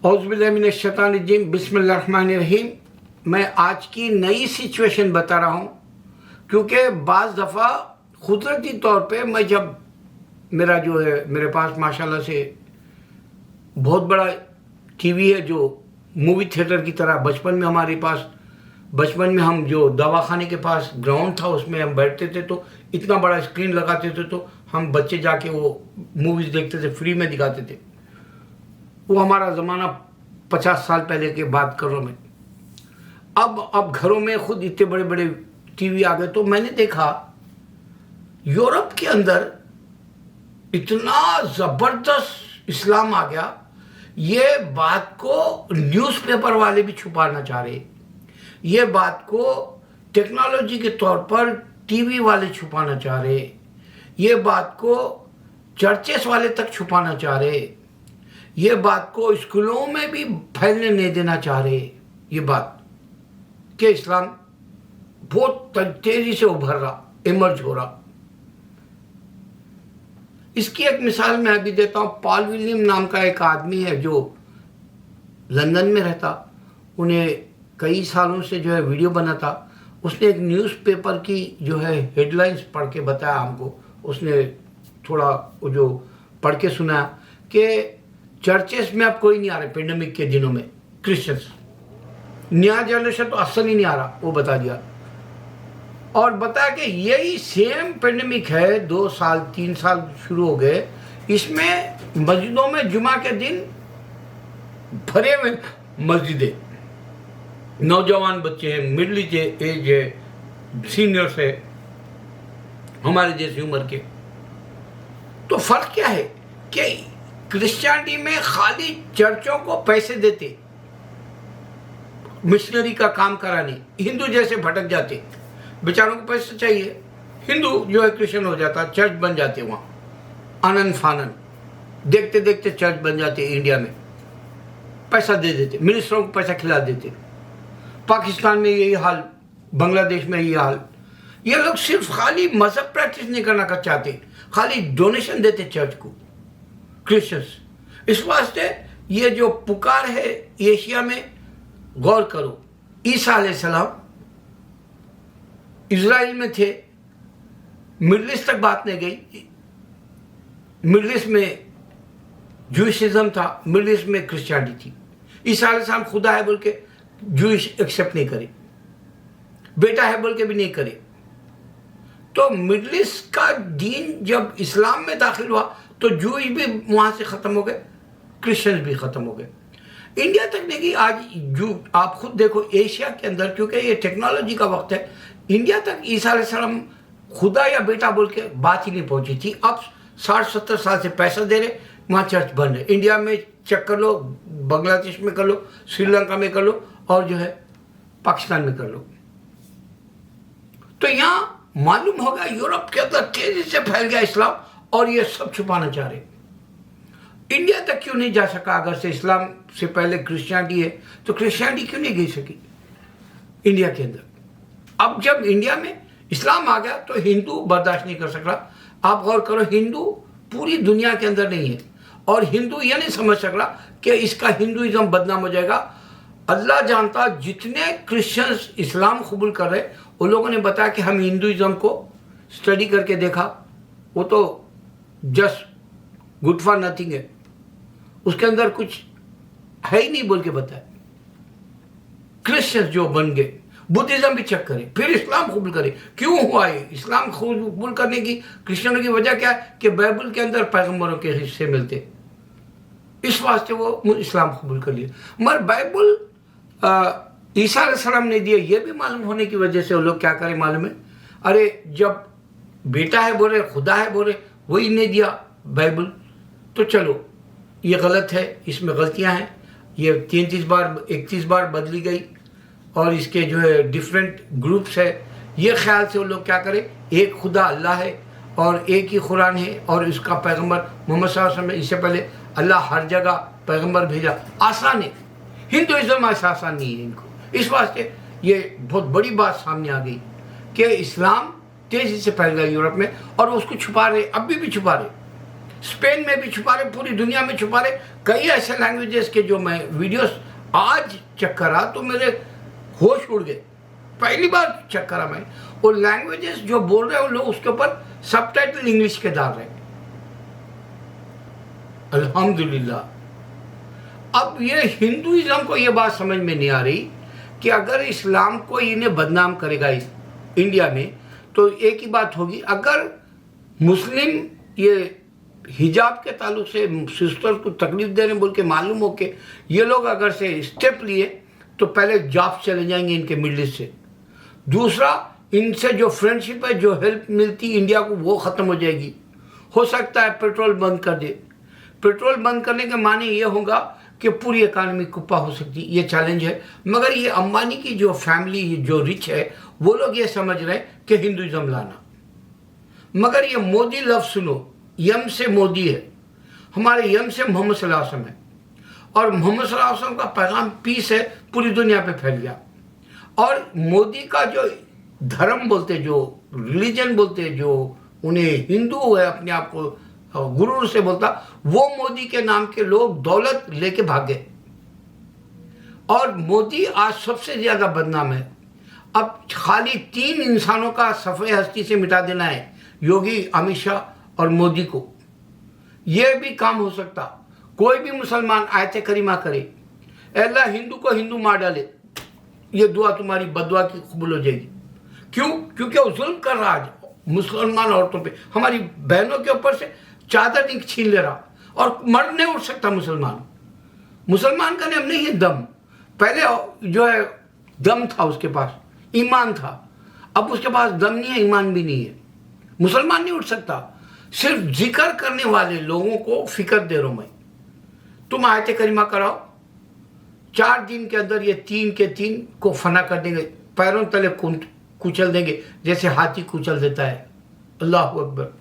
औज़ुबिल्लाहिमिनश्शैतानिर्रजीम बिस्मिल्लाहिर्रहमानिर्रहीम। मैं आज की नई सिचुएशन बता रहा हूँ क्योंकि बाज़ दफ़ा कुदरती तौर पे मैं जब मेरा जो है मेरे पास माशाल्लाह से बहुत बड़ा टीवी है जो मूवी थिएटर की तरह। बचपन में हम जो दवाखाने के पास ग्राउंड था उसमें हम बैठते थे तो इतना बड़ा स्क्रीन लगाते थे तो हम बच्चे जाके वो मूवीज़ देखते थे, फ्री में दिखाते थे। वो हमारा ज़माना 50 साल पहले के बात कर रहा हूँ मैं। अब घरों में खुद इतने बड़े बड़े टीवी आ गए तो मैंने देखा यूरोप के अंदर इतना ज़बरदस्त इस्लाम आ गया। ये बात को न्यूज़पेपर वाले भी छुपाना चाह रहे, ये बात को टेक्नोलॉजी के तौर पर टीवी वाले छुपाना चाह रहे, ये बात को चर्चेस वाले तक छुपाना चाह रहे, ये बात को स्कूलों में भी फैलने नहीं देना चाह रहे। ये बात कि इस्लाम बहुत तेजी से उभर रहा, इमर्ज हो रहा। इसकी एक मिसाल मैं अभी देता हूँ। पॉल विलियम नाम का एक आदमी है जो लंदन में रहता, उन्हें कई सालों से जो है वीडियो बना था। उसने एक न्यूज़पेपर की जो है हेडलाइंस पढ़ के बताया हमको। उसने थोड़ा वो जो पढ़ के सुना कि चर्चेस में अब कोई नहीं आ रहे पेंडेमिक के दिनों में, क्रिश्चियंस, नया जनरेशन तो असल ही नहीं आ रहा, वो बता दिया। और बताया कि यही सेम पेंडेमिक है, 2 साल 3 साल शुरू हो गए, इसमें मस्जिदों में जुमा के दिन भरे हुए मस्जिदें, नौजवान बच्चे हैं, मिडिल एज है, सीनियर्स है, हमारे जैसी उम्र के। तो फर्क क्या है कि क्रिश्चियनिटी में खाली चर्चों को पैसे देते मिशनरी का काम कराने, हिंदू जैसे भटक जाते, बेचारों को पैसे चाहिए, हिंदू जो है क्रिश्चियन हो जाता, चर्च बन जाते, वहाँ आनन फानन देखते देखते चर्च बन जाते। इंडिया में पैसा दे देते, मिनिस्टरों को पैसा खिला देते, पाकिस्तान में यही हाल, बांग्लादेश में यही हाल। ये लोग सिर्फ खाली मजहब प्रैक्टिस नहीं करना कर चाहते, खाली डोनेशन देते चर्च को, क्रिश्चियंस। इस वास्ते ये जो पुकार है एशिया में, गौर करो, ईसा अलैहिस्सलाम इजराइल में थे, मिडिल ईस्ट तक बात नहीं गई। मिडिल ईस्ट में जूइशिज्म था, मिडिल ईस्ट में क्रिश्चियनिटी थी। ईसा अलैहिस्सलाम खुदा है बोल के जूइश एक्सेप्ट नहीं करे, बेटा है बोल के भी नहीं करे। तो मिडिल ईस्ट का दीन जब इस्लाम में दाखिल हुआ तो जूइश भी वहां से खत्म हो गए, क्रिश्चियंस भी खत्म हो गए। इंडिया तक नहीं गई। आज जो आप खुद देखो एशिया के अंदर, क्योंकि ये टेक्नोलॉजी का वक्त है, इंडिया तक ईसा अलैहिस्सलाम खुदा या बेटा बोल के बात ही नहीं पहुंची थी। अब 60-70 साल से पैसा दे रहे, वहाँ चर्च बन रहे। इंडिया में चेक कर लो, बांग्लादेश में कर लो, श्रीलंका में कर लो, और जो है पाकिस्तान में कर लो। तो यहाँ मालूम होगा यूरोप के अंदर तेजी से फैल गया इस्लाम, और ये सब छुपाना चाह रहे। इंडिया तक क्यों नहीं जा सका? अगर से इस्लाम से पहले क्रिश्चियनिटी है तो क्रिश्चियनिटी क्यों नहीं गई सकी इंडिया के अंदर? अब जब इंडिया में इस्लाम आ गया तो हिंदू बर्दाश्त नहीं कर सक रहा। आप गौर करो, हिंदू पूरी दुनिया के अंदर नहीं है, और हिंदू ये नहीं समझ सक रहा कि इसका हिंदुइज्म बदनाम हो जाएगा। अल्लाह जानता, जितने क्रिश्चियंस इस्लाम कबूल कर रहे, उन लोगों ने बताया कि हम हिंदुइज्म को स्टडी करके देखा, वो तो जस्ट गुड फॉर नथिंग है, उसके अंदर कुछ है ही नहीं बोल के बताया। क्रिश्चियंस जो बन गए, बुद्धिज्म भी चेक करे, फिर इस्लाम कबूल करे। क्यों हुआ ये? इस्लाम कबूल करने की क्रिश्चियनों की वजह क्या है कि बाइबल के अंदर पैगंबरों के हिस्से मिलते, इस वास्ते वो इस्लाम कबूल कर लिया। मगर बाइबल ईसा अलैहिस्सलाम ने दिया, ये भी मालूम होने की वजह से वो लोग क्या करें मालूम है? अरे जब बेटा है बोले, खुदा है बोले, वही नहीं दिया बाइबल, तो चलो ये गलत है, इसमें गलतियां हैं, ये 31 बार बदली गई, और इसके जो है डिफरेंट ग्रुप्स है। ये ख्याल से वो लोग क्या करें, एक खुदा अल्लाह है और एक ही कुरान है, और इसका पैगंबर मोहम्मद सल्लल्लाहु अलैहि वसल्लम, इससे पहले अल्लाह हर जगह पैगंबर भेजा। आसान है, हिंदुइज्म ऐसा आसान नहीं है इनको। इस वास्ते ये बहुत बड़ी बात सामने आ गई कि इस्लाम तेजी से फैल गया यूरोप में, और उसको छुपा रहे, अभी भी छुपा रहे। स्पेन में भी छुपा रहे, पूरी दुनिया में छुपा रहे। कई ऐसे लैंग्वेजेस के जो मैं वीडियोस आज चेक करा तो मेरे होश उड़ गए। पहली बार चेक करा मैं, वो लैंग्वेजेस जो बोल रहे हैं वो लोग उसके ऊपर सबटाइटल इंग्लिश के डाल रहे हैं। अल्हम्दुलिल्लाह। अब ये हिंदुइज्म को ये बात समझ में नहीं आ रही कि अगर इस्लाम को इन्हें बदनाम करेगा इस इंडिया में तो एक ही बात होगी, अगर मुस्लिम ये हिजाब के ताल्लुक से सिस्टर को तकलीफ दे रहे बोल के मालूम हो के ये लोग अगर से स्टेप लिए तो पहले जॉब चले जाएंगे इनके मिडिल ईस्ट से। दूसरा, इनसे जो फ्रेंडशिप है, जो हेल्प मिलती इंडिया को, वो ख़त्म हो जाएगी। हो सकता है पेट्रोल बंद कर दे। पेट्रोल बंद करने के माने ये होगा कि पूरी इकानमी कुप्पा हो सकती, ये चैलेंज है। मगर ये अंबानी की जो फैमिली जो रिच है वो लोग ये समझ रहे हैं कि हिंदुइज्म लाना। मगर ये मोदी लफ्ज़ सुनो, यम से मोदी है, हमारे यम से मोहम्मद सल्लल्लाहु अलैहि वसल्लम है, और मोहम्मद सल्लल्लाहु अलैहि वसल्लम का पैगाम पीस है, पूरी दुनिया पे फैल गया। और मोदी का जो धर्म बोलते, जो रिलीजन बोलते, जो उन्हें हिंदू है अपने आप को गुरु से बोलता, वो मोदी के नाम के लोग दौलत लेके भागे। और मोदी आज सबसे ज्यादा बदनाम है। अब खाली 3 इंसानों का सफ़े हस्ती से मिटा देना है, योगी, अमित शाह और मोदी को। यह भी काम हो सकता। कोई भी मुसलमान आयत करीमा करे, अल्लाह हिंदू को हिंदू मार डाले, ये दुआ तुम्हारी बदुआ की कबूल हो जाएगी। क्यों? क्योंकि वो जुल्म कर रहा है मुसलमान औरतों पे, हमारी बहनों के ऊपर से चादर नहीं छीन ले रहा, और मर्द नहीं उठ सकता मुसलमान। मुसलमान का नाम नहीं है दम। पहले जो है दम था उसके पास, ईमान था। अब उसके पास दम नहीं है, ईमान भी नहीं है। मुसलमान नहीं उठ सकता। सिर्फ जिक्र करने वाले लोगों को फिक्र दे रहा हूं मैं। तुम आयत करीमा कराओ, 4 दिन के अंदर ये 3 के 3 को फना कर देंगे, पैरों तले कुचल देंगे, जैसे हाथी कुचल देता है। अल्लाह अकबर।